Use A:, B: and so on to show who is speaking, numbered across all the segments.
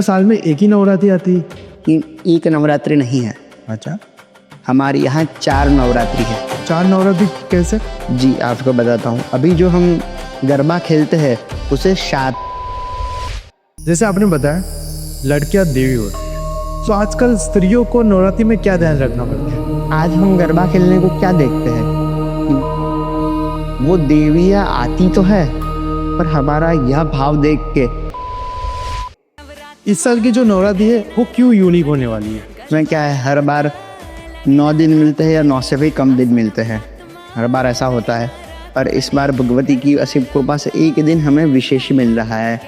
A: साल में एक ही नवरात्रि आती है?
B: कि एक नवरात्रि नहीं है,
A: अच्छा,
B: हमारे यहाँ 4 नवरात्रि है।
A: 4 नवरात्रि कैसे?
B: जी आपको बताता हूँ। अभी जो हम गरबा खेलते हैं उसे
A: जैसे आपने बताया लड़कियां देवी होती है, तो आजकल स्त्रियों को नवरात्रि में क्या ध्यान रखना पड़ता है?
B: आज हम गरबा खेलने को क्या देखते हैं कि वो देवियाँ आती तो है, पर हमारा यह भाव देख के
A: इस साल की जो नवरात्रि है वो क्यों यूनिक होने वाली है?
B: इसमें क्या है, हर बार 9 दिन मिलते हैं या 9 से भी कम दिन मिलते हैं, हर बार ऐसा होता है। और इस बार भगवती की असीम कृपा से एक दिन हमें विशेष मिल रहा है।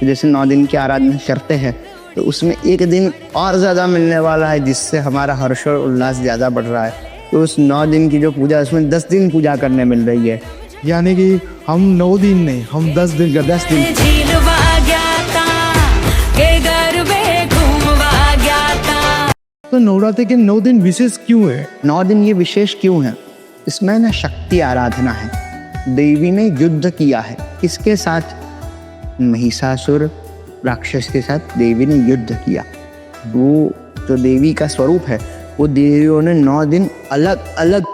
B: जैसे 9 दिन की आराधना करते हैं तो उसमें एक दिन और ज़्यादा मिलने वाला है, जिससे हमारा हर्ष और उल्लास ज़्यादा बढ़ रहा है। तो उस 9 दिन की जो पूजा, उसमें 10 दिन पूजा करने मिल रही है।
A: यानी कि हम 9 दिन नहीं, हम 10 दिन का 10 दिन। तो नवरात्रि के 9 दिन विशेष क्यों है?
B: 9 दिन ये विशेष क्यों है? इसमें ना शक्ति आराधना है। देवी ने युद्ध किया है, किसके साथ? महिषासुर राक्षस के साथ देवी ने युद्ध किया। वो जो देवी का स्वरूप है, वो देवियों ने 9 दिन अलग अलग।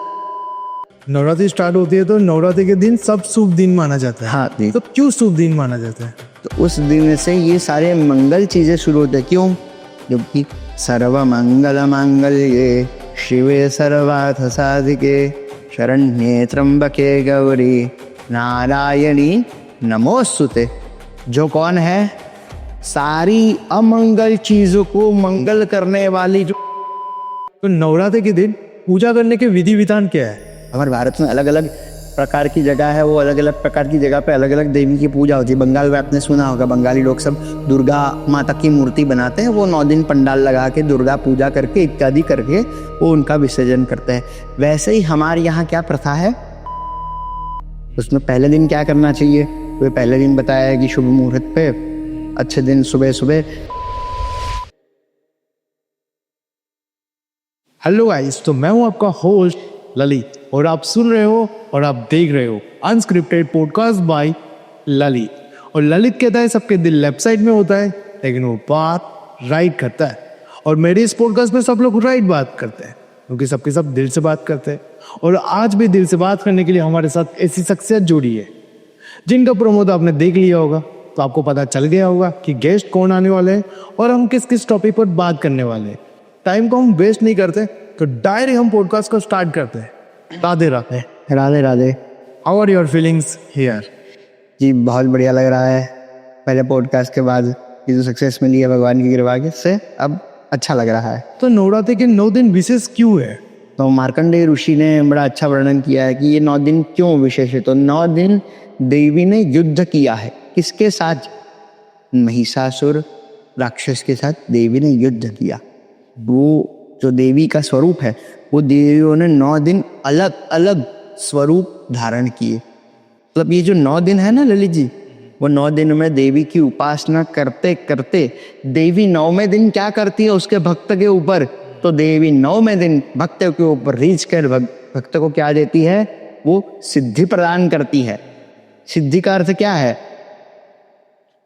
A: नवरात्रि स्टार्ट होती है तो नवरात्रि के दिन सब शुभ दिन माना जाता है।
B: हाँ,
A: तो क्यों शुभ दिन माना जाता है?
B: तो उस दिन से ये सारे मंगल चीजें शुरू होते हैं। क्यों? क्योंकि सर्व मंगल मांगल्ये शिवे सर्वार्थ साधिके शरण्ये त्र्यंबके गौरी नारायणी नमोस्तुते। जो कौन है? सारी अमंगल चीजों को मंगल करने वाली। जो
A: तो नवरात्रि के दिन पूजा करने के विधि विधान क्या है?
B: हमारे भारत में अलग अलग प्रकार की जगह है, वो अलग अलग प्रकार की जगह पे अलग अलग देवी की पूजा होती है। बंगाल में आपने सुना होगा, बंगाली लोग सब दुर्गा माता की मूर्ति बनाते हैं। वो 9 दिन पंडाल लगा के दुर्गा पूजा करके इत्यादि करके वो उनका विसर्जन करते हैं। वैसे ही हमारे यहाँ क्या प्रथा है, उसमें पहले दिन क्या करना चाहिए? तो पहले दिन बताया है कि शुभ मुहूर्त पे अच्छे दिन सुबह सुबह।
A: हेलो गाइस, तो मैं हूं आपका होस्ट ललित और आप सुन रहे हो और आप देख रहे हो अनस्क्रिप्टेड पॉडकास्ट बाय ललित। और ललित कहता है सबके दिल लेफ्ट साइड में होता है, लेकिन वो बात राइट करता है। और मेरे इस पॉडकास्ट में सब लोग राइट बात करते हैं, क्योंकि सबके सब दिल से बात करते हैं। और आज भी दिल से बात करने के लिए हमारे साथ ऐसी शख्सियत जुड़ी है जिनका प्रोमो तो आपने देख लिया होगा, तो आपको पता चल गया होगा कि गेस्ट कौन आने वाले हैं और हम किस किस टॉपिक पर बात करने वाले हैं। टाइम को हम वेस्ट नहीं करते, तो डायरेक्ट हम पॉडकास्ट को स्टार्ट करते हैं। Radhe Radhe.
B: Radhe Radhe.
A: How are your feelings here?
B: जी बहुत बढ़िया लग रहा है। पहले पॉडकास्ट के बाद ये जो सक्सेस मिली है भगवान की कृपा से, अब अच्छा लग रहा है।
A: तो नवरात्रि के 9 दिन विशेष क्यों है?
B: तो मार्कंडेय ऋषि ने बड़ा अच्छा वर्णन किया है कि ये 9 दिन क्यों विशेष है। तो 9 दिन देवी ने युद्ध किया है, किसके साथ? महिषासुर राक्षस के साथ देवी ने युद्ध किया। वो जो देवी का स्वरूप है, वो देवियों ने 9 दिन अलग अलग स्वरूप धारण किए। मतलब ये जो 9 दिन है ना ललित जी, वो 9 दिन में देवी की उपासना करते करते देवी 9वें दिन क्या करती है उसके भक्त के ऊपर? तो देवी 9वें दिन भक्त के ऊपर रीझ कर भक्त को क्या देती है? वो सिद्धि प्रदान करती है। सिद्धि का अर्थ क्या है?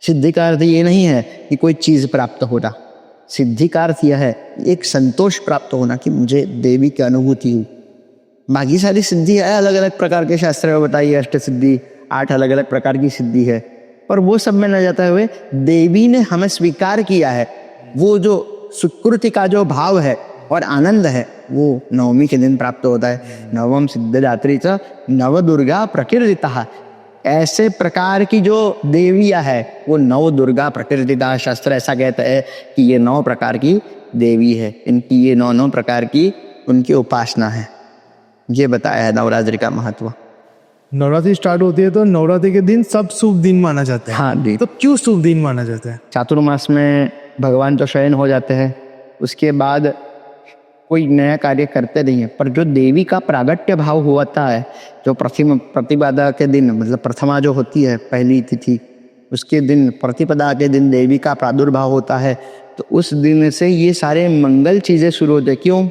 B: सिद्धि का अर्थ ये नहीं है कि कोई चीज प्राप्त होना। सिद्धि का अर्थ यह है एक संतोष प्राप्त होना कि मुझे देवी की अनुभूति हुई। बाकी सारी सिद्धि है, अलग अलग प्रकार के शास्त्र में बताई है, अष्ट सिद्धि, 8 अलग अलग प्रकार की सिद्धि है। पर वो सब में न जाते हुए देवी ने हमें स्वीकार किया है। वो जो सुकृति का जो भाव है और आनंद है, वो 9वीं के दिन प्राप्त होता है। नवम सिद्धदात्री च नव दुर्गा प्रकीर्तिता। ऐसे प्रकार की जो देवियाँ है वो 9 दुर्गा प्रकीर्तिता। शास्त्र ऐसा कहता है कि ये 9 प्रकार की देवी है, इनकी ये 9 प्रकार की उनकी उपासना है। ये बताया है नवरात्रि का महत्व।
A: नवरात्रि स्टार्ट होती है तो नवरात्रि के दिन सब शुभ दिन माना जाता है।
B: हाँ जी।
A: तो क्यों शुभ दिन माना जाता है?
B: चातुर्मास में भगवान तो शयन हो जाते हैं, उसके बाद कोई नया कार्य करते नहीं है। पर जो देवी का प्रागट्य भाव होता है, जो प्रतिपदा के दिन, मतलब प्रथमा जो होती है पहली तिथि, उसके दिन प्रतिपदा के दिन देवी का प्रादुर्भाव होता है। तो उस दिन से ये सारे मंगल चीजें शुरू होते हैं। क्यों?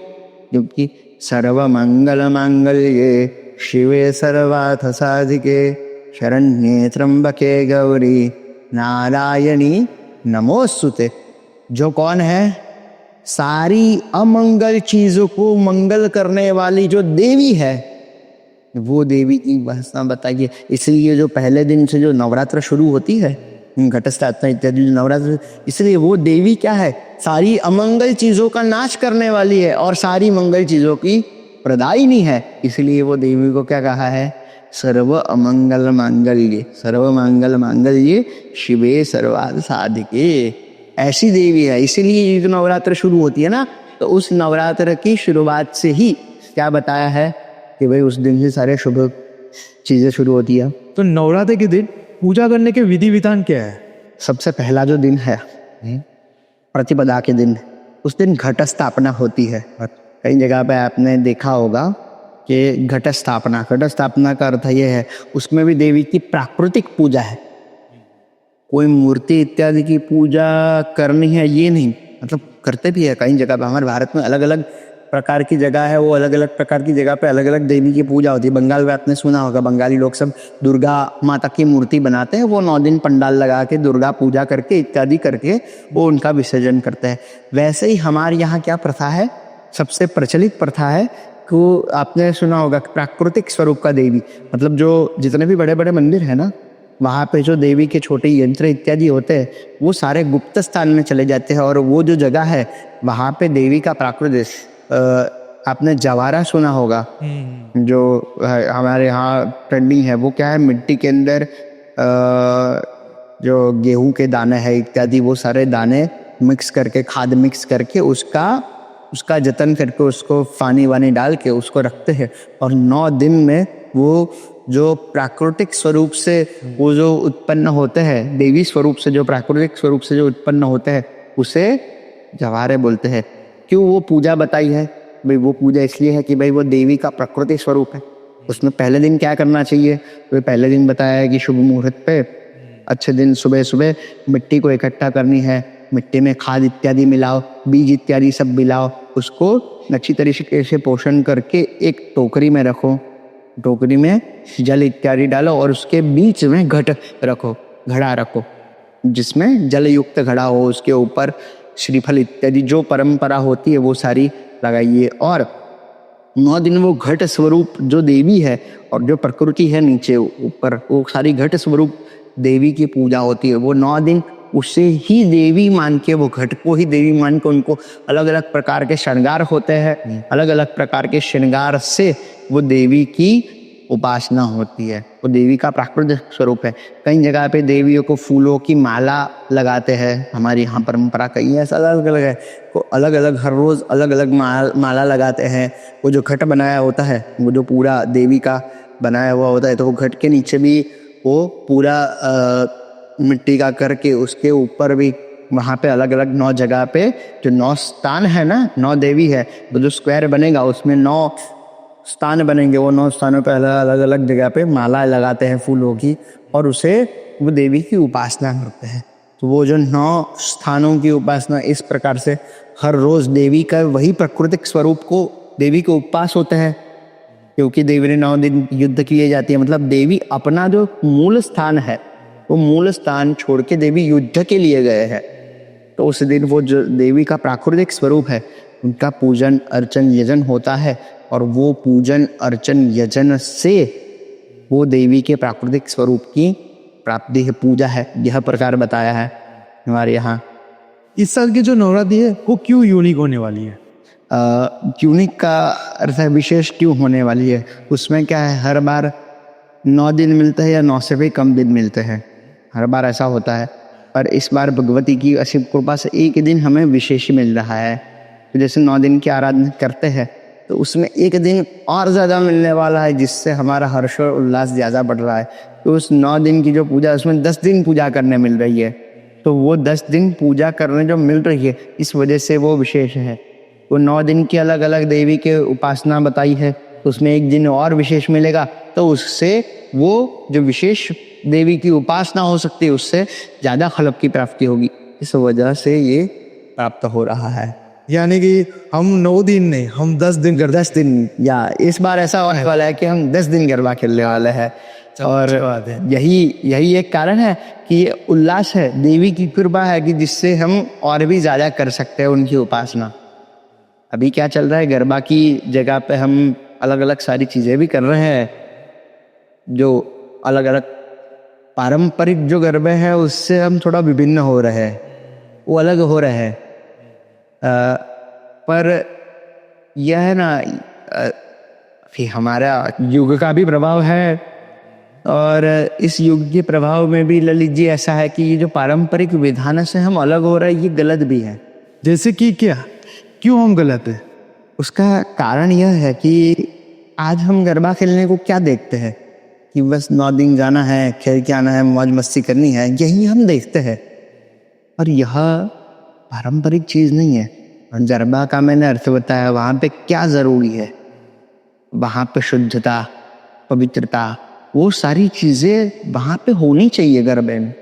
B: क्योंकि सर्व मंगल मांगल्ये शिवे सर्वार्थ साधिके शरण्ये त्र्यंबके गौरी नारायणी नमोस्तुते। जो कौन है? सारी अमंगल चीजों को मंगल करने वाली जो देवी है, वो देवी की उपासना बताइए। इसलिए जो पहले दिन से जो नवरात्र शुरू होती है, घट स्थापना इत्यादि जो नवरात्र, इसलिए वो देवी क्या है? सारी अमंगल चीजों का नाश करने वाली है और सारी मंगल चीजों की प्रदायिनी है। इसलिए वो देवी को क्या कहा है? सर्व अमंगल मांगल्ये, सर्व मंगल मांगल्ये शिवे सर्वार्थ साधिके, ऐसी देवी है। इसीलिए ये जो नवरात्र शुरू होती है ना, तो उस नवरात्र की शुरुआत से ही क्या बताया है कि भाई उस दिन से सारे शुभ चीजें शुरू होती है।
A: तो नवरात्र के दिन पूजा करने के विधि विधान क्या है?
B: सबसे पहला जो दिन है प्रतिपदा के दिन, उस दिन घट स्थापना होती है। कई जगह पे आपने देखा होगा कि घट स्थापना का अर्थ ये है, उसमें भी देवी की प्राकृतिक पूजा है। कोई मूर्ति इत्यादि की पूजा करनी है ये नहीं, मतलब करते भी है कई जगह पे। हमारे भारत में अलग अलग प्रकार की जगह है, वो अलग अलग प्रकार की जगह पे अलग अलग देवी की पूजा होती है। बंगाल में आपने सुना होगा, बंगाली लोग सब दुर्गा माता की मूर्ति बनाते हैं, वो 9 दिन पंडाल लगा के दुर्गा पूजा करके इत्यादि करके वो उनका विसर्जन करते हैं। वैसे ही हमारे यहाँ क्या प्रथा है, सबसे प्रचलित प्रथा है को आपने सुना होगा, प्राकृतिक स्वरूप का देवी, मतलब जो जितने भी बड़े बड़े मंदिर है ना, वहाँ पे जो देवी के छोटे यंत्र इत्यादि होते हैं वो सारे गुप्त स्थान में चले जाते हैं। और वो जो जगह है वहाँ पे देवी का प्राकृतिक, आपने जवारा सुना होगा, जो हमारे यहाँ ट्रेंडिंग है, वो क्या है? मिट्टी के अंदर जो गेहूं के दाने हैं इत्यादि, वो सारे दाने मिक्स करके, खाद मिक्स करके उसका जतन करके, उसको पानी वानी डाल के उसको रखते हैं। और 9 दिन में वो जो प्राकृतिक स्वरूप से वो जो उत्पन्न होते हैं, देवी स्वरूप से जो प्राकृतिक स्वरूप से जो उत्पन्न होते हैं, उसे जवारे बोलते हैं। क्यों वो पूजा बताई है? भाई वो पूजा इसलिए है कि भाई वो देवी का प्राकृतिक स्वरूप है। उसमें पहले दिन क्या करना चाहिए? तो पहले दिन बताया है कि शुभ मुहूर्त पे अच्छे दिन सुबह सुबह मिट्टी को इकट्ठा करनी है, मिट्टी में खाद इत्यादि मिलाओ, बीज इत्यादि सब मिलाओ, उसको अच्छी तरीके से पोषण करके एक टोकरी में रखो, टोकरी में जल इत्यादि डालो और उसके बीच में घट रखो, घड़ा रखो, जिसमें जल युक्त घड़ा हो, उसके ऊपर श्रीफल इत्यादि जो परंपरा होती है वो सारी लगाइए। और 9 दिन वो घट स्वरूप जो देवी है और जो प्रकृति है नीचे ऊपर, वो सारी घट स्वरूप देवी की पूजा होती है। वो 9 दिन उसे ही देवी मान के, वो घट को ही देवी मान के, उनको अलग अलग प्रकार के श्रृंगार होते हैं, अलग अलग प्रकार के श्रृंगार से वो देवी की उपासना होती है। वो देवी का प्राकृतिक स्वरूप है। कई जगह पे देवियों को फूलों की माला लगाते हैं, हमारी यहाँ परंपरा कई ऐसा अलग अलग है, को अलग अलग हर रोज अलग अलग माला लगाते हैं। वो जो घट बनाया होता है, वो जो पूरा देवी का बनाया हुआ होता है, तो वो घट के नीचे भी वो पूरा मिट्टी का करके उसके ऊपर भी वहाँ पे अलग अलग 9 जगह पे जो 9 स्थान है ना, 9 देवी है, तो जो स्क्वायर बनेगा उसमें 9 स्थान बनेंगे। वो 9 स्थानों पे अलग अलग जगह पे माला लगाते हैं फूलों की और उसे वो देवी की उपासना करते हैं। तो वो जो 9 स्थानों की उपासना इस प्रकार से हर रोज देवी का वही प्राकृतिक स्वरूप को देवी के उपवास होते हैं, क्योंकि देवी ने 9 दिन युद्ध किए जाती है। मतलब देवी अपना जो मूल स्थान है, वो मूल स्थान छोड़ के देवी युद्ध के लिए गए हैं। तो उस दिन वो जो देवी का प्राकृतिक स्वरूप है, उनका पूजन अर्चन यजन होता है। और वो पूजन अर्चन यजन से वो देवी के प्राकृतिक स्वरूप की प्राप्ति है, पूजा है। यह प्रकार बताया है हमारे यहाँ।
A: इस साल की जो नवरात्रि है वो क्यों यूनिक होने वाली है?
B: यूनिक का अर्थ है विशेष क्यों होने वाली है। उसमें क्या है, हर बार 9 दिन मिलते हैं या 9 से भी कम दिन मिलते हैं, हर बार ऐसा होता है। पर इस बार भगवती की असीम कृपा से एक दिन हमें विशेष मिल रहा है। तो जैसे 9 दिन की आराधना करते हैं, तो उसमें एक दिन और ज़्यादा मिलने वाला है, जिससे हमारा हर्ष और उल्लास ज़्यादा बढ़ रहा है। तो उस 9 दिन की जो पूजा, उसमें 10 दिन पूजा करने मिल रही है। तो वो 10 दिन पूजा करने जो मिल रही है, इस वजह से वो विशेष है। वो 9 दिन की अलग अलग देवी के उपासना बताई है, तो उसमें एक दिन और विशेष मिलेगा, तो उससे वो जो विशेष देवी की उपासना हो सकती है, उससे ज़्यादा फल की प्राप्ति होगी। इस वजह से ये प्राप्त हो रहा है।
A: यानी कि हम 9 दिन नहीं, हम 10 दिन कर
B: 10 दिन, या इस बार ऐसा होने वाला है कि हम 10 दिन गरबा खेलने वाले हैं। और
A: बात है।
B: यही एक कारण है कि ये उल्लास है, देवी की कृपा है कि जिससे हम और भी ज्यादा कर सकते हैं उनकी उपासना। अभी क्या चल रहा है, गरबा की जगह पे हम अलग अलग सारी चीजें भी कर रहे हैं, जो अलग अलग पारंपरिक जो गरबे हैं उससे हम थोड़ा विभिन्न हो रहे हैं, वो अलग हो रहे हैं। पर यह है ना, फिर हमारा युग का भी प्रभाव है, और इस युग के प्रभाव में भी ललित जी ऐसा है कि ये जो पारंपरिक विधान से हम अलग हो रहे हैं ये गलत भी है।
A: जैसे कि क्या, क्यों हम गलत है?
B: उसका कारण यह है कि आज हम गरबा खेलने को क्या देखते हैं कि बस 9 दिन जाना है, खेल के आना है, मौज मस्ती करनी है, यही हम देखते हैं। और यह पारंपरिक चीज नहीं है। और गरबा का मैंने अर्थ बताया, वहां पे क्या जरूरी है, वहां पे शुद्धता, पवित्रता, वो सारी चीजें वहां पे होनी चाहिए गरबे में।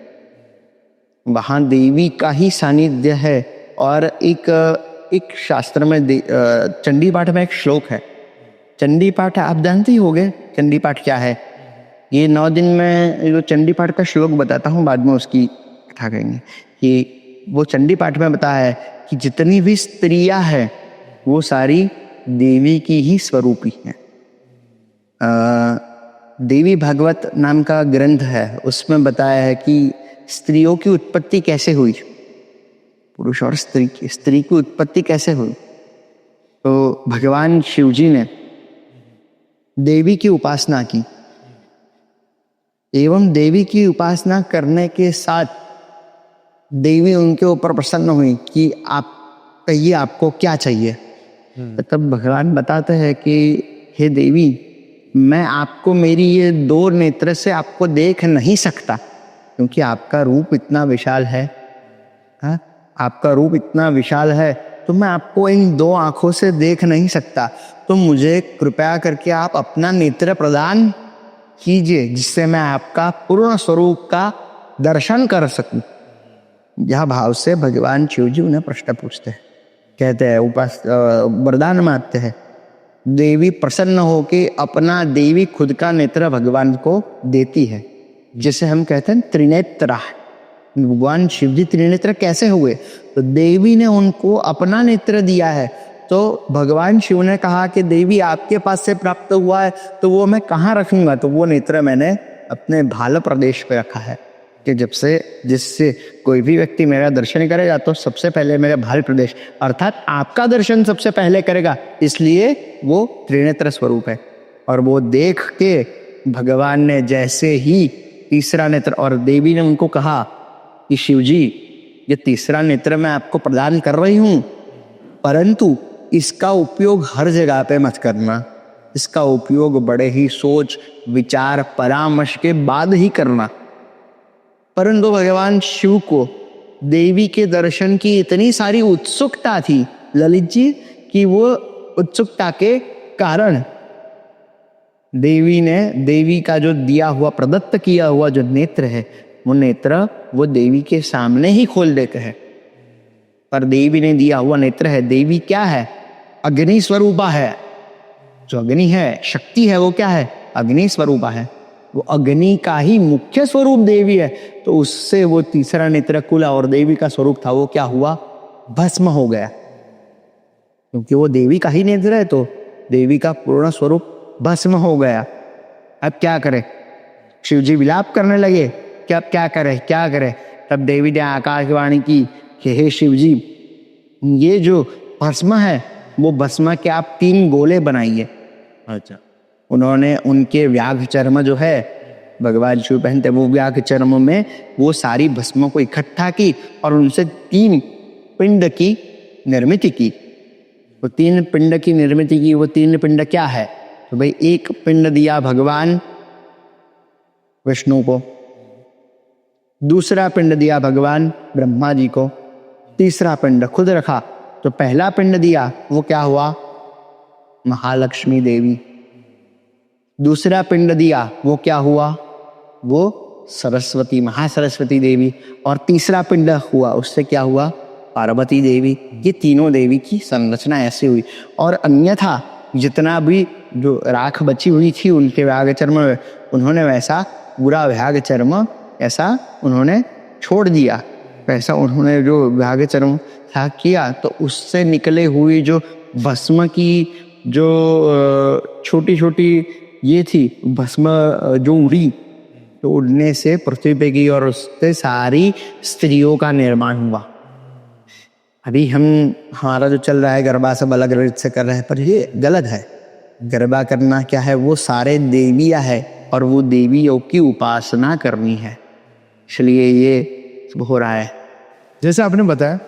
B: वहां देवी का ही सानिध्य है। और एक शास्त्र में चंडी पाठ में एक श्लोक है। चंडी पाठ आप जानते ही होंगे, चंडी पाठ क्या है। ये 9 दिन में जो चंडी पाठ का श्लोक बताता हूँ, बाद में उसकी कथा कहेंगे। कि वो चंडी पाठ में बताया है कि जितनी भी स्त्रियां हैं वो सारी देवी की ही स्वरूपी हैं। देवी भागवत नाम का ग्रंथ है, उसमें बताया है कि स्त्रियों की उत्पत्ति कैसे हुई, पुरुष और स्त्री की उत्पत्ति कैसे हुई। तो भगवान शिव जी ने देवी की उपासना की, एवं देवी की उपासना करने के साथ देवी उनके ऊपर प्रसन्न हुई कि आप कहिए आपको क्या चाहिए। तो तब भगवान बताते हैं कि हे देवी, मैं आपको मेरी ये 2 नेत्र से आपको देख नहीं सकता, क्योंकि आपका रूप इतना विशाल है। हाँ, आपका रूप इतना विशाल है, तो मैं आपको इन 2 आंखों से देख नहीं सकता। तो मुझे कृपया करके आप अपना नेत्र प्रदान कीजिए, जिससे मैं आपका पूर्ण स्वरूप का दर्शन कर सकूं। यह भाव से भगवान शिव जी उन्हें प्रश्न पूछते हैं, कहते हैं, वरदान मांगते हैं। देवी प्रसन्न होके अपना, देवी खुद का नेत्र भगवान को देती है, जिसे हम कहते हैं त्रिनेत्रा। भगवान शिव जी त्रिनेत्र कैसे हुए? तो देवी ने उनको अपना नेत्र दिया है। तो भगवान शिव ने कहा कि देवी आपके पास से प्राप्त हुआ है, तो वो मैं कहाँ रखूंगा? तो वो नेत्र मैंने अपने भाल प्रदेश पे रखा है, कि जिससे कोई भी व्यक्ति मेरा दर्शन करेगा तो सबसे पहले मेरे भाल प्रदेश अर्थात आपका दर्शन सबसे पहले करेगा, इसलिए वो त्रिनेत्र स्वरूप है। और वो देख के भगवान ने जैसे ही तीसरा नेत्र, और देवी ने उनको कहा कि शिव जी, ये तीसरा नेत्र मैं आपको प्रदान कर रही हूं, परंतु इसका उपयोग हर जगह पे मत करना। इसका उपयोग बड़े ही सोच विचार परामर्श के बाद ही करना। परंतु भगवान शिव को देवी के दर्शन की इतनी सारी उत्सुकता थी ललित जी, कि वो उत्सुकता के कारण देवी का जो दिया हुआ, प्रदत्त किया हुआ जो नेत्र है, वो नेत्र वो देवी के सामने ही खोल देते हैं। पर देवी ने दिया हुआ नेत्र है, देवी क्या है? अग्नि स्वरूपा है। जो अग्नि है, शक्ति है, वो क्या है? अग्नि स्वरूपा है। वो अग्नि का ही मुख्य स्वरूप देवी है। तो उससे वो तीसरा नेत्र खुला और देवी का स्वरूप था वो क्या हुआ? भस्म हो गया। क्योंकि वो देवी का ही नेत्र है, तो देवी का पूर्ण स्वरूप भस्म हो गया। अब क्या करे? शिव जी विलाप करने लगे कि अब क्या करे। तब देवी ने आकाशवाणी की कि हे शिव जी, ये जो भस्म है वो भस्म के आप 3 गोले बनाइए।
A: अच्छा।
B: उन्होंने उनके व्याघ चर्म जो है, भगवान शिव पहनते, वो व्याघ चर्म में वो सारी भस्मों को इकट्ठा की और उनसे 3 पिंड की निर्मित की। वो 3 पिंड की निर्मित की। वो 3 पिंड क्या है? तो भाई, एक पिंड दिया भगवान विष्णु को, दूसरा पिंड दिया भगवान ब्रह्मा जी को, तीसरा पिंड खुद रखा। तो पहला पिंड दिया वो क्या हुआ? महालक्ष्मी देवी। दूसरा पिंड दिया वो क्या हुआ? वो सरस्वती, महासरस्वती देवी। और तीसरा पिंड हुआ, उससे क्या हुआ? पार्वती देवी। ये तीनों देवी की संरचना ऐसी हुई। और अन्यथा जितना भी जो राख बची हुई थी उनके व्याघ्र चर्म में, उन्होंने वैसा पूरा व्याघ्र चर्म ऐसा उन्होंने छोड़ दिया, वैसा उन्होंने जो व्याघ्र चर्म था किया। तो उससे निकले हुई जो भस्म की जो छोटी छोटी ये थी भस्म जो उड़ी, तो उड़ने से पृथ्वी पे गई और उससे सारी स्त्रियों का निर्माण हुआ। अभी हमारा जो चल रहा है गरबा सब अलग रीत से कर रहे हैं, पर ये गलत है। गरबा करना क्या है, वो सारे देवियाँ है और वो देवियों की उपासना करनी है, इसलिए ये सब हो रहा है।
A: जैसे आपने बताया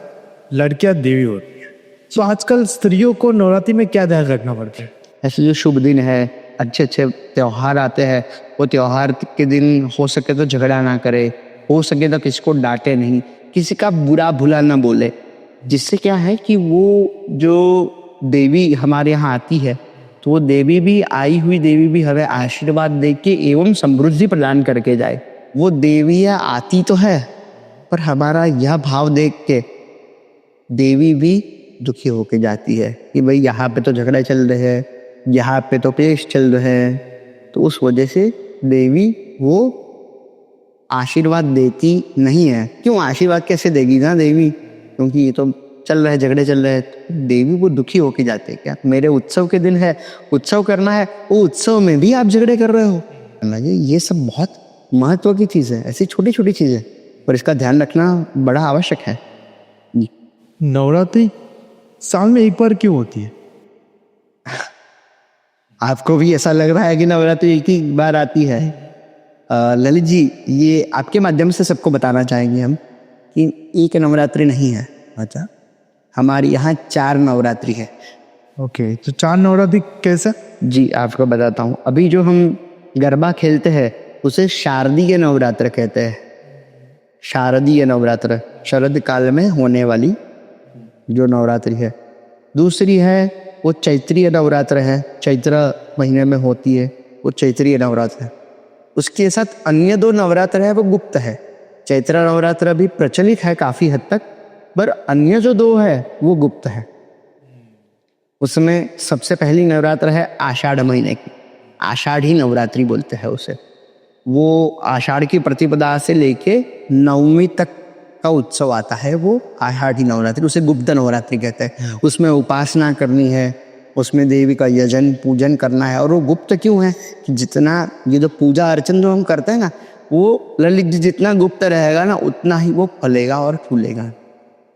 A: लड़कियां देवी होती हैं, तो आजकल स्त्रियों को नवरात्रि में क्या ध्यान रखना पड़ता है?
B: ऐसे जो शुभ दिन है, अच्छे अच्छे त्यौहार आते हैं, वो त्यौहार के दिन हो सके तो झगड़ा ना करे, हो सके तो किसी को डांटे नहीं, किसी का बुरा भुला ना बोले, जिससे क्या है कि वो जो देवी हमारे यहाँ आती है तो वो देवी भी आई हुई देवी भी हमें आशीर्वाद दे के एवं समृद्धि प्रदान करके जाए। वो देवियाँ आती तो है पर हमारा यह भाव देख के देवी भी दुखी होके जाती है कि भाई यहाँ पे तो झगड़े चल रहे हैं, यहाँ पे तो क्लेश चल रहे हैं, तो उस वजह से देवी वो आशीर्वाद देती नहीं है। क्यों आशीर्वाद कैसे देगी ना देवी, क्योंकि ये तो चल रहे झगड़े चल रहे हैं, देवी वो दुखी होके जाते हैं। क्या मेरे उत्सव के दिन है, उत्सव करना है, वो उत्सव में भी आप झगड़े कर रहे हो? ये सब बहुत महत्व की चीज़ है, ऐसी छोटी छोटी चीज़ें, पर इसका ध्यान रखना बड़ा आवश्यक है।
A: नवरात्रि साल में एक बार क्यों होती है?
B: आपको भी ऐसा लग रहा है कि नवरात्रि एक ही बार आती है? ललित जी, ये आपके माध्यम से सबको बताना चाहेंगे हम कि एक नवरात्रि नहीं है।
A: अच्छा,
B: हमारे यहाँ 4 नवरात्रि है।
A: ओके, तो 4 नवरात्रि कैसे?
B: जी आपको बताता हूँ। अभी जो हम गरबा खेलते हैं उसे शारदीय नवरात्र कहते हैं। शारदीय नवरात्र शरद काल में होने वाली जो नवरात्रि है। दूसरी है वो चैत्रीय नवरात्र है, चैत्र महीने में होती है, वो चैत्रीय नवरात्र है। उसके साथ अन्य 2 नवरात्र है वो गुप्त है। चैत्र नवरात्र भी प्रचलित है काफ़ी हद तक, पर अन्य जो 2 है वो गुप्त है। उसमें सबसे पहली नवरात्र है आषाढ़ महीने की, आषाढ़ी नवरात्रि बोलते हैं उसे। वो आषाढ़ की प्रतिपदा से लेके 9वीं तक का उत्सव आता है, वो आषाढ़ी नवरात्रि, उसे गुप्त नवरात्रि कहते हैं। उसमें उपासना करनी है, उसमें देवी का यजन पूजन करना है। और वो गुप्त क्यों है कि जितना ये जो पूजा अर्चन जो हम करते हैं ना, वो ललित जी जितना गुप्त रहेगा ना उतना ही वो फलेगा और फूलेगा।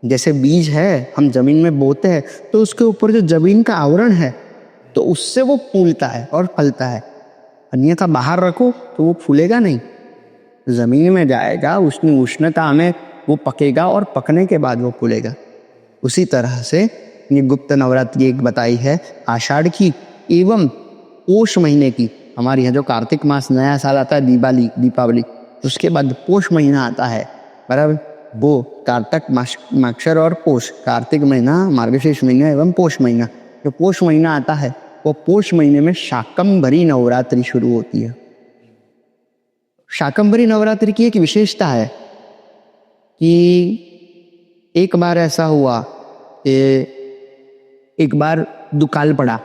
B: जैसे बीज है, हम जमीन में बोते हैं तो उसके ऊपर जो जमीन का आवरण है तो उससे वो फूलता है और फलता है। अन्यथा बाहर रखो तो वो फूलेगा नहीं, जमीन में जाएगा, उष्णता में वो पकेगा और पकने के बाद वो फूलेगा। उसी तरह से ये गुप्त नवरात्रि एक बताई है आषाढ़ की एवं पोष महीने की। हमारे यहाँ जो कार्तिक मास नया साल आता है, दीपावली, उसके बाद पोष महीना आता है, बराबर। वो कार्तिक माक्षर और पोष, कार्तिक महीना, मार्गशीर्ष महीना एवं पोष महीना, जो पोष महीना आता है वो पोष महीने में शाकंभरी नवरात्रि शुरू होती है। शाकंभरी नवरात्रि की एक विशेषता है कि एक बार ऐसा हुआ कि एक बार दुकाल पड़ा,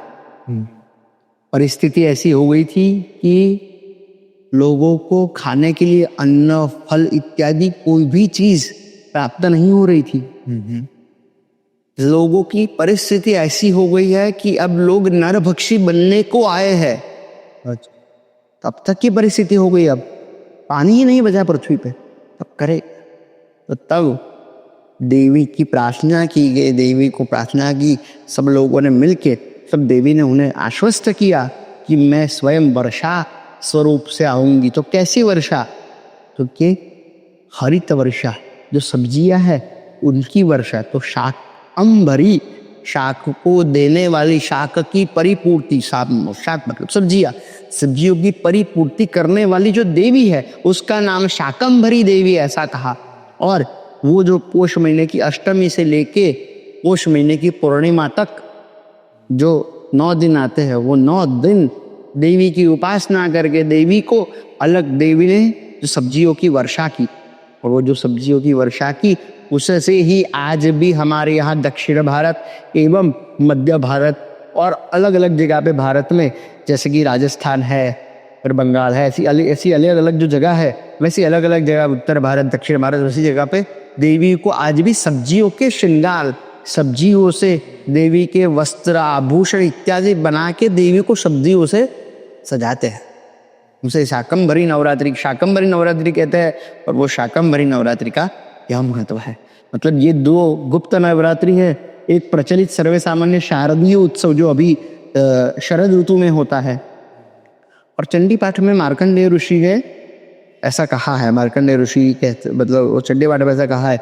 B: परिस्थिति ऐसी हो गई थी कि लोगों को खाने के लिए अन्न, फल इत्यादि कोई भी चीज प्राप्त नहीं हो रही थी। लोगों की परिस्थिति ऐसी हो गई है कि अब लोग नरभक्षी बनने को आए हैं।
A: अच्छा,
B: तब तक की परिस्थिति हो गई, अब पानी ही नहीं बचा पृथ्वी पे, तब करे। तो तब देवी की प्रार्थना की गई, देवी को प्रार्थना की, सब लोगों ने मिलके, सब देवी ने उन्हें आश्वस्त किया कि मैं स्वयं वर्षा स्वरूप से आऊंगी। तो कैसी वर्षा? तो कि हरित वर्षा, जो सब्जियां है उनकी वर्षा। तो शाकंभरी, शाक को देने वाली, शाक की परिपूर्ति, शाक मतलब सब्जियां, सब्जियों की परिपूर्ति करने वाली जो देवी है उसका नाम शाकंभरी देवी, ऐसा कहा। और वो जो पोष महीने की अष्टमी से लेके पोष महीने की पूर्णिमा तक जो 9 दिन आते हैं, वो 9 दिन देवी की उपासना करके देवी को अलग, देवी ने जो सब्जियों की वर्षा की, और वो जो सब्जियों की वर्षा की उससे ही आज भी हमारे यहाँ दक्षिण भारत एवं मध्य भारत और अलग अलग जगह पे भारत में, जैसे कि राजस्थान है और बंगाल है, ऐसी अलग अलग जो जगह है, वैसी अलग अलग जगह, उत्तर भारत, दक्षिण भारत, वैसी जगह पे देवी को आज भी सब्जियों के श्रृंगार, सब्जियों से देवी के वस्त्र, आभूषण इत्यादि बना के देवी को सब्जियों से सजाते हैं। उसे शाकंभरी नवरात्रि कहते हैं, और वो शाकंभरी नवरात्रि का यह महत्व है। मतलब ये दो गुप्त नवरात्रि है, एक प्रचलित सर्वे सामान्य शारदीय उत्सव जो अभी शरद ऋतु में होता है, और चंडी पाठ में मार्कंडेय ऋषि ने ऐसा कहा है, मार्कंडेय ऋषि कहते, मतलब वो चंडी पाठ में ऐसा कहा है,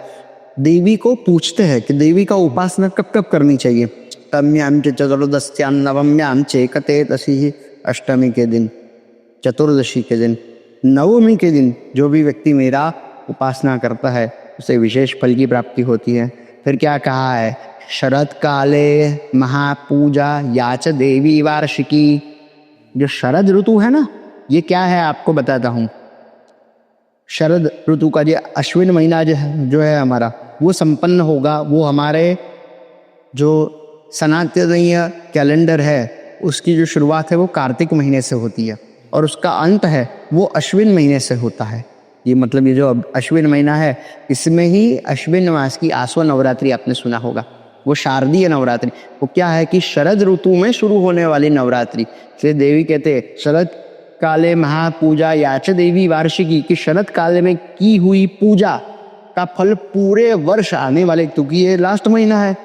B: देवी को पूछते हैं कि देवी का उपासना कब कब करनी चाहिए। तम्याम च चतुर्दश्याम नवम्याम चेकते दशी, अष्टमी के दिन, चतुर्दशी के दिन, नवमी के दिन जो भी व्यक्ति मेरा उपासना करता है उसे विशेष फल की प्राप्ति होती है। फिर क्या कहा है, शरद काले महापूजा याच देवी वार्षिकी। जो शरद ऋतु है ना, ये क्या है आपको बताता हूँ। शरद ऋतु का जो अश्विन महीना जो है हमारा, वो संपन्न होगा। वो हमारे जो सनातनीय कैलेंडर है उसकी जो शुरुआत है वो कार्तिक महीने से होती है, और उसका अंत है वो अश्विन महीने से होता है। ये मतलब ये जो अश्विन महीना है, इसमें ही अश्विन मास की आसो नवरात्रि आपने सुना होगा, वो शारदीय नवरात्रि। वो क्या है कि शरद ऋतु में शुरू होने वाली नवरात्रि से देवी कहते हैं शरद काले महापूजा याच देवी वार्षिकी, कि शरद काल में की हुई पूजा का फल पूरे वर्ष आने वाले, क्योंकि ये लास्ट महीना है,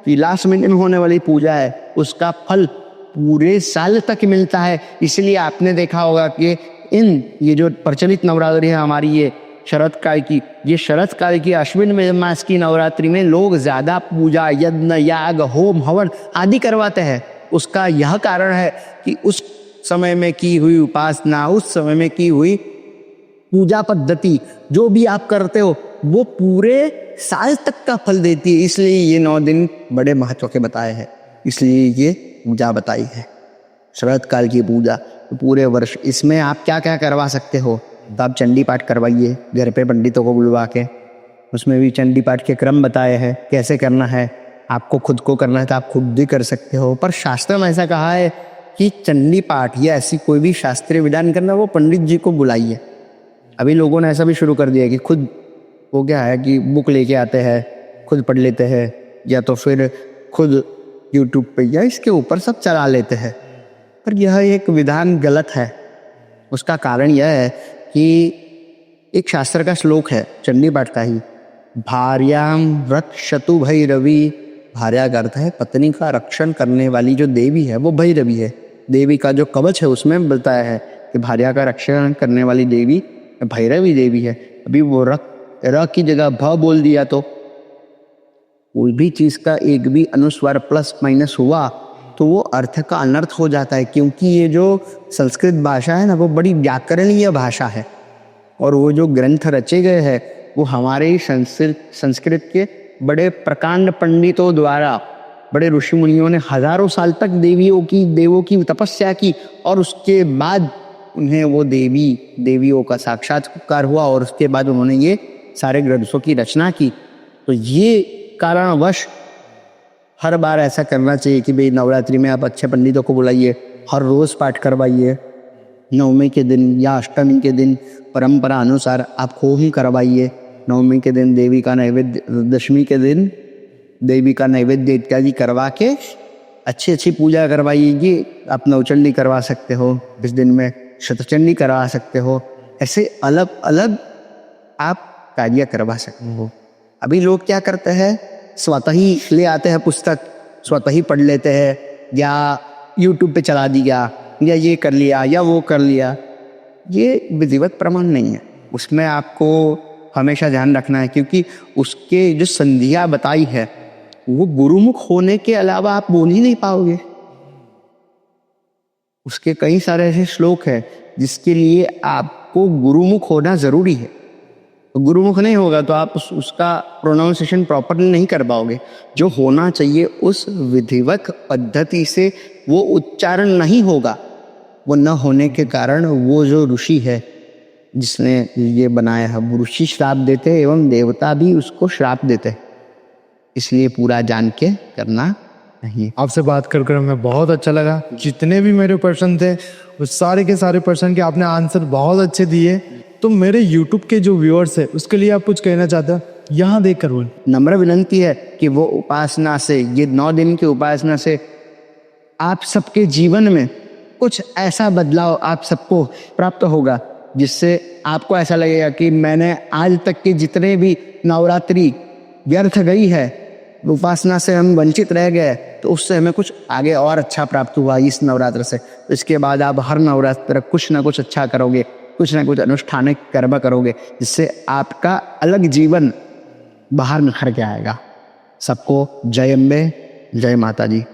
B: ये लास्ट महीने में होने वाली पूजा है, उसका फल पूरे साल तक मिलता है। इसलिए आपने देखा होगा कि ये जो प्रचलित नवरात्रि है हमारी, ये शरद काल की, ये शरद काल की अश्विन मास की नवरात्रि में लोग ज्यादा पूजा, यज्ञ, याग, होम, हवन आदि करवाते हैं। उसका यह कारण है कि उस समय में की हुई उपासना, उस समय में की हुई पूजा पद्धति जो भी आप करते हो वो पूरे साल तक का फल देती है। इसलिए ये 9 दिन बड़े महत्व के बताए हैं, इसलिए ये पूजा बताई है, शरद काल की पूजा पूरे वर्ष। इसमें आप क्या क्या करवा सकते हो, तो आप चंडी पाठ करवाइए घर पे पंडितों को बुलवा के, उसमें भी चंडी पाठ के क्रम बताए हैं कैसे करना है। आपको खुद को करना है तो आप खुद भी कर सकते हो, पर शास्त्र में ऐसा कहा है कि चंडी पाठ या ऐसी कोई भी शास्त्रीय विधान करना वो पंडित जी को बुलाइए। अभी लोगों ने ऐसा भी शुरू कर दिया कि खुद, वो क्या है कि बुक लेके आते हैं, खुद पढ़ लेते हैं, या तो फिर खुद यूट्यूब पे या इसके ऊपर सब चला लेते हैं। पर यह एक विधान गलत है। उसका कारण यह है कि एक शास्त्र का श्लोक है चंडी पाठ का ही, भार्याम रक्षतु भैरवी। भार्या का अर्थ है पत्नी का रक्षण करने वाली जो देवी है वो भैरवी है। देवी का जो कवच है उसमें बताया है कि भार्या का रक्षण करने वाली देवी भैरवी देवी है। अभी वो र की जगह भ बोल दिया तो कोई भी चीज का एक भी अनुस्वार प्लस माइनस हुआ तो वो अर्थ का अनर्थ हो जाता है, क्योंकि ये जो संस्कृत भाषा है ना वो बड़ी व्याकरणीय भाषा है, और वो जो ग्रंथ रचे गए हैं वो हमारे ही संस्कृत के बड़े प्रकांड पंडितों द्वारा, बड़े ऋषि मुनियों ने हजारों साल तक देवों की तपस्या की, और उसके बाद उन्हें वो देवियों का साक्षात्कार हुआ, और उसके बाद उन्होंने ये सारे ग्रंथों की रचना की। तो ये कारणवश हर बार ऐसा करना चाहिए कि भाई नवरात्रि में आप अच्छे पंडितों को बुलाइए, हर रोज पाठ करवाइए, नवमी के दिन या अष्टमी के दिन परंपरा अनुसार आप होम करवाइए, नवमी के दिन देवी का नैवेद्य, दशमी के दिन देवी का नैवेद्य इत्यादि करवा के अच्छी अच्छी पूजा करवाइए। आप नवचंडी करवा सकते हो, इस दिन में शतचंडी करवा सकते हो, ऐसे अलग अलग आप कार्य करवा सकते हो। अभी लोग क्या करते हैं, स्वतः ही ले आते हैं पुस्तक, स्वतः ही पढ़ लेते हैं, या यूट्यूब पे चला दिया, या ये कर लिया या वो कर लिया। ये विधिवत प्रमाण नहीं है, उसमें आपको हमेशा ध्यान रखना है, क्योंकि उसके जो संधिया बताई है वो गुरुमुख होने के अलावा आप बोल ही नहीं पाओगे। उसके कई सारे ऐसे श्लोक हैं जिसके लिए आपको गुरुमुख होना जरूरी है। तो गुरुमुख नहीं होगा तो आप उसका प्रोनाउंसिएशन प्रॉपरली नहीं कर पाओगे। जो होना चाहिए उस विधिवत पद्धति से वो उच्चारण नहीं होगा। वो न होने के कारण वो जो ऋषि है जिसने ये बनाया है, वो ऋषि श्राप देते एवं देवता भी उसको श्राप देते। इसलिए पूरा जान के करना नहीं।
A: आपसे बात कर कर हमें बहुत अच्छा लगा। जितने भी मेरे प्रश्न थे वो सारे के सारे प्रश्न के आपने आंसर बहुत अच्छे दिए। तो मेरे यूट्यूब के जो व्यूअर्स है उसके लिए आप कुछ कहना चाहते हो? यहाँ देख कर बोल।
B: नम्र विनंती है कि वो उपासना से, ये 9 दिन की उपासना से आप सबके जीवन में कुछ ऐसा बदलाव आप सबको प्राप्त होगा जिससे आपको ऐसा लगेगा कि मैंने आज तक के जितने भी नवरात्रि व्यर्थ गई है, उपासना से हम वंचित रह गए, तो उससे हमें कुछ आगे और अच्छा प्राप्त हुआ इस नवरात्र से। तो इसके बाद आप हर नवरात्र कुछ ना कुछ अच्छा करोगे, कुछ ना कुछ अनुष्ठानिक कर्म करोगे, जिससे आपका अलग जीवन बाहर निखर के आएगा। सबको जय अम्बे, जय माता जी।